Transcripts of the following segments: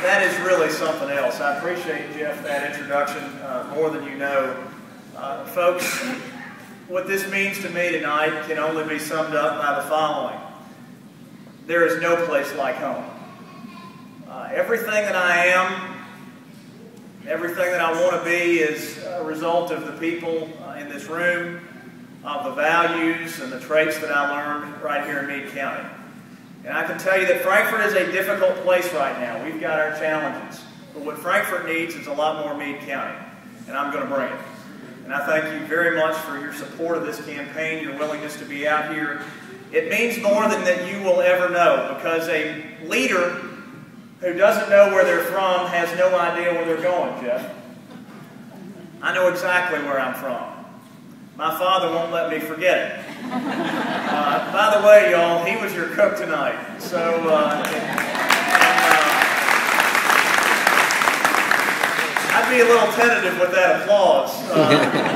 That is really something else. I appreciate, Jeff, that introduction more than you know. Folks, what this means to me tonight can only be summed up by the following. There is no place like home. Everything that I am, everything that I want to be is a result of the people in this room, of the values and the traits that I learned right here in Meade County. And I can tell you that Frankfort is a difficult place right now. We've got our challenges. But what Frankfort needs is a lot more Meade County, and I'm going to bring it. And I thank you very much for your support of this campaign, your willingness to be out here. It means more than that you will ever know, because a leader who doesn't know where they're from has no idea where they're going, Jeff. I know exactly where I'm from. My father won't let me forget it. By the way, y'all, he was your cook tonight. So, I'd be a little tentative with that applause.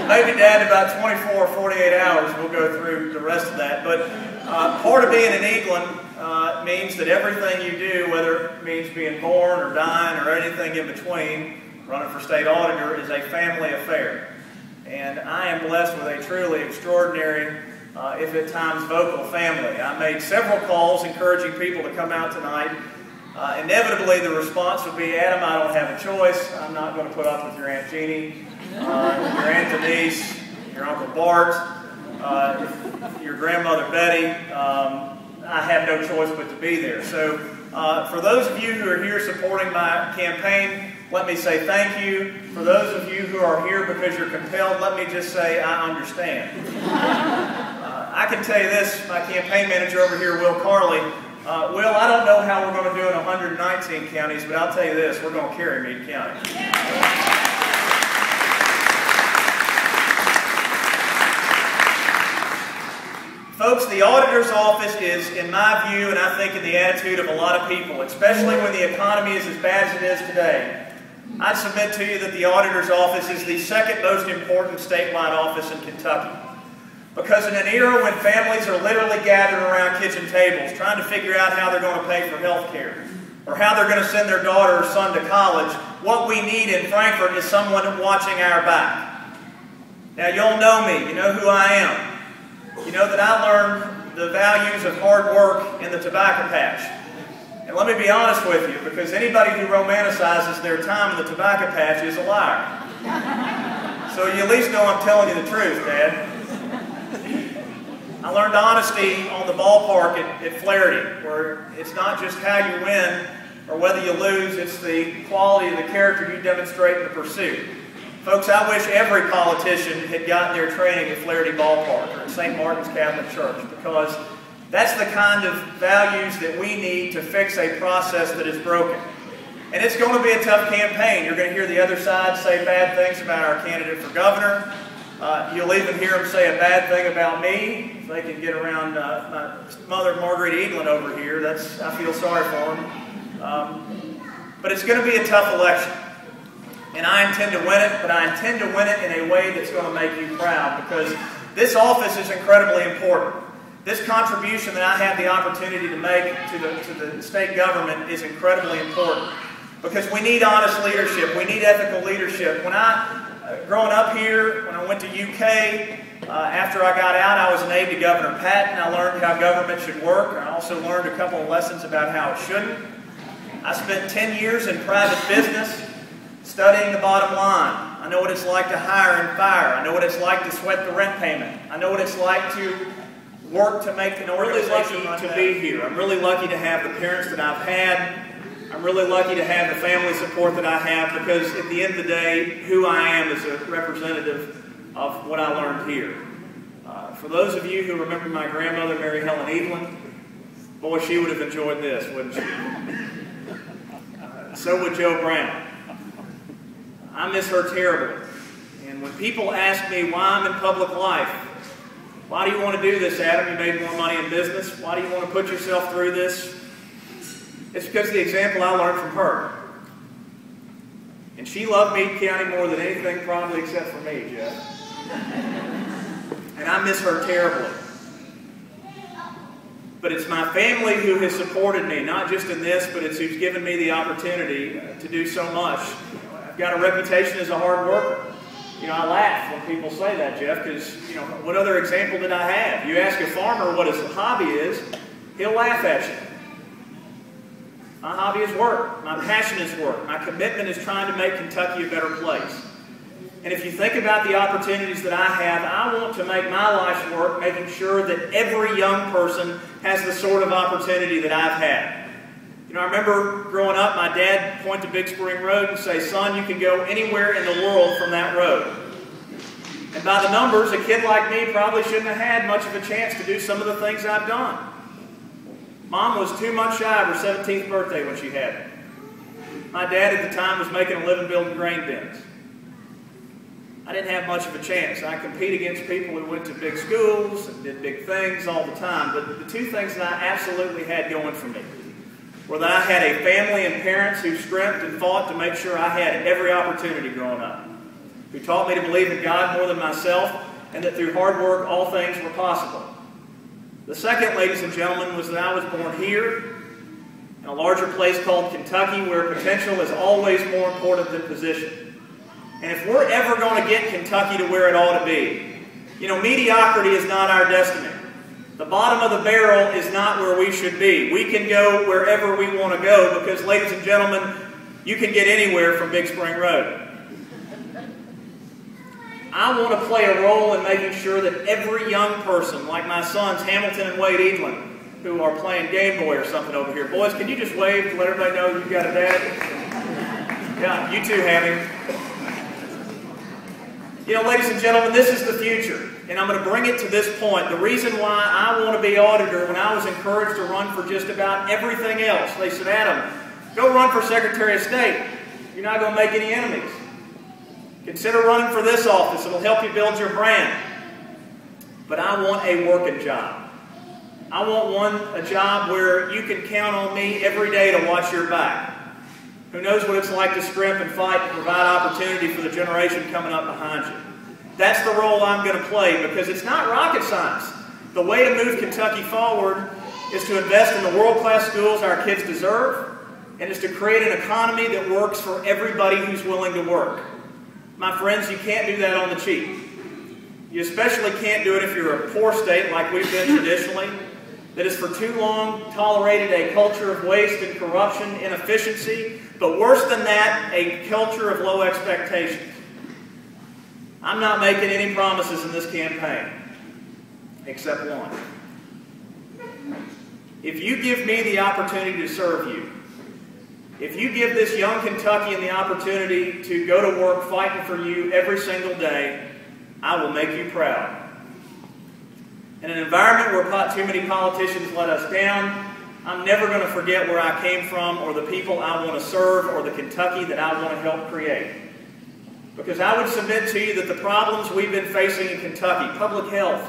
Maybe, Dad, in about 24 or 48 hours, we'll go through the rest of that. But part of being in Edelen means that everything you do, whether it means being born or dying or anything in between, running for state auditor, is a family affair. And I am blessed with a truly extraordinary, if at times vocal family. I made several calls encouraging people to come out tonight. Inevitably, the response would be, Adam, I don't have a choice. I'm not going to put up with your Aunt Jeannie, your Aunt Denise, your Uncle Bart, your grandmother Betty. I have no choice but to be there. So for those of you who are here supporting my campaign, let me say thank you. For those of you who are here because you're compelled, let me just say I understand. I can tell you this, my campaign manager over here, Will Carley, Will, I don't know how we're going to do in 119 counties, but I'll tell you this, we're going to carry Meade County. Folks, the auditor's office is, in my view, and I think in the attitude of a lot of people, especially when the economy is as bad as it is today, I'd submit to you that the auditor's office is the second most important statewide office in Kentucky. Because in an era when families are literally gathered around kitchen tables trying to figure out how they're going to pay for health care or how they're going to send their daughter or son to college, what we need in Frankfort is someone watching our back. Now, you'll know me. You know who I am. You know that I learned the values of hard work in the tobacco patch. And let me be honest with you, because anybody who romanticizes their time in the tobacco patch is a liar. So you at least know I'm telling you the truth, Dad. I learned honesty on the ballpark at Flaherty, where it's not just how you win or whether you lose, it's the quality of the character you demonstrate in the pursuit. Folks, I wish every politician had gotten their training at Flaherty Ballpark or at St. Martin's Catholic Church, because that's the kind of values that we need to fix a process that is broken. And it's going to be a tough campaign. You're going to hear the other side say bad things about our candidate for governor. You'll even hear them say a bad thing about me. If they can get around my mother, Margaret Edelen, over here, I feel sorry for them. But it's going to be a tough election. And I intend to win it, but I intend to win it in a way that's going to make you proud, because this office is incredibly important. This contribution that I have the opportunity to make to the state government is incredibly important, because we need honest leadership. We need ethical leadership. When growing up here, when I went to UK, after I got out, I was an aide to Governor Patton. I learned how government should work. I also learned a couple of lessons about how it shouldn't. I spent 10 years in private business, studying the bottom line. I know what it's like to hire and fire. I know what it's like to sweat the rent payment. I know what it's like to work to make an organization. I'm really lucky to be here. I'm really lucky to have the parents that I've had. I'm really lucky to have the family support that I have, because at the end of the day, who I am is a representative of what I learned here. For those of you who remember my grandmother, Mary Helen Edelen, boy, she would have enjoyed this, wouldn't she? So would Joe Brown. I miss her terribly. And when people ask me why I'm in public life, why do you want to do this, Adam? You made more money in business. Why do you want to put yourself through this? It's because of the example I learned from her. And she loved Meade County more than anything, probably, except for me, Jeff. And I miss her terribly. But it's my family who has supported me, not just in this, but it's who's given me the opportunity to do so much. I've got a reputation as a hard worker. I laugh when people say that, Jeff, because, what other example did I have? You ask a farmer what his hobby is, he'll laugh at you. My hobby is work. My passion is work. My commitment is trying to make Kentucky a better place. And if you think about the opportunities that I have, I want to make my life's work making sure that every young person has the sort of opportunity that I've had. I remember growing up, my dad point to Big Spring Road and say, "Son, you can go anywhere in the world from that road." And by the numbers, a kid like me probably shouldn't have had much of a chance to do some of the things I've done. Mom was 2 months shy of her 17th birthday when she had me. My dad at the time was making a living building grain bins. I didn't have much of a chance. I compete against people who went to big schools and did big things all the time. But the two things that I absolutely had going for me were that I had a family and parents who scrimped and fought to make sure I had every opportunity growing up, who taught me to believe in God more than myself, and that through hard work all things were possible. The second, ladies and gentlemen, was that I was born here in a larger place called Kentucky, where potential is always more important than position. And if we're ever going to get Kentucky to where it ought to be, mediocrity is not our destiny. The bottom of the barrel is not where we should be. We can go wherever we want to go because, ladies and gentlemen, you can get anywhere from Big Spring Road. I want to play a role in making sure that every young person, like my sons Hamilton and Wade Edelen, who are playing Game Boy or something over here. Boys, can you just wave to let everybody know you've got a dad? Yeah, you too have him. Ladies and gentlemen, this is the future, and I'm going to bring it to this point. The reason why I want to be auditor, when I was encouraged to run for just about everything else, they said, "Adam, go run for Secretary of State. You're not going to make any enemies. Consider running for this office. It'll help you build your brand." But I want a working job. I want a job where you can count on me every day to watch your back. Who knows what it's like to scrimp and fight to provide opportunity for the generation coming up behind you. That's the role I'm going to play, because it's not rocket science. The way to move Kentucky forward is to invest in the world-class schools our kids deserve, and is to create an economy that works for everybody who's willing to work. My friends, you can't do that on the cheap. You especially can't do it if you're a poor state like we've been traditionally, that has for too long tolerated a culture of waste and corruption, inefficiency, but worse than that, a culture of low expectations. I'm not making any promises in this campaign, except one. If you give me the opportunity to serve you, if you give this young Kentuckian the opportunity to go to work fighting for you every single day, I will make you proud. In an environment where too many politicians let us down, I'm never going to forget where I came from, or the people I want to serve, or the Kentucky that I want to help create. Because I would submit to you that the problems we've been facing in Kentucky, public health,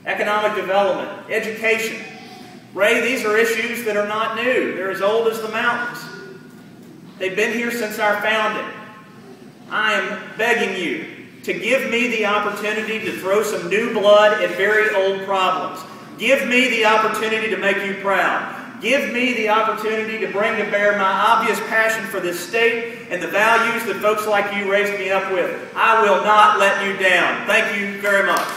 economic development, education, Ray, these are issues that are not new. They're as old as the mountains. They've been here since our founding. I am begging you to give me the opportunity to throw some new blood at very old problems. Give me the opportunity to make you proud. Give me the opportunity to bring to bear my obvious passion for this state and the values that folks like you raised me up with. I will not let you down. Thank you very much.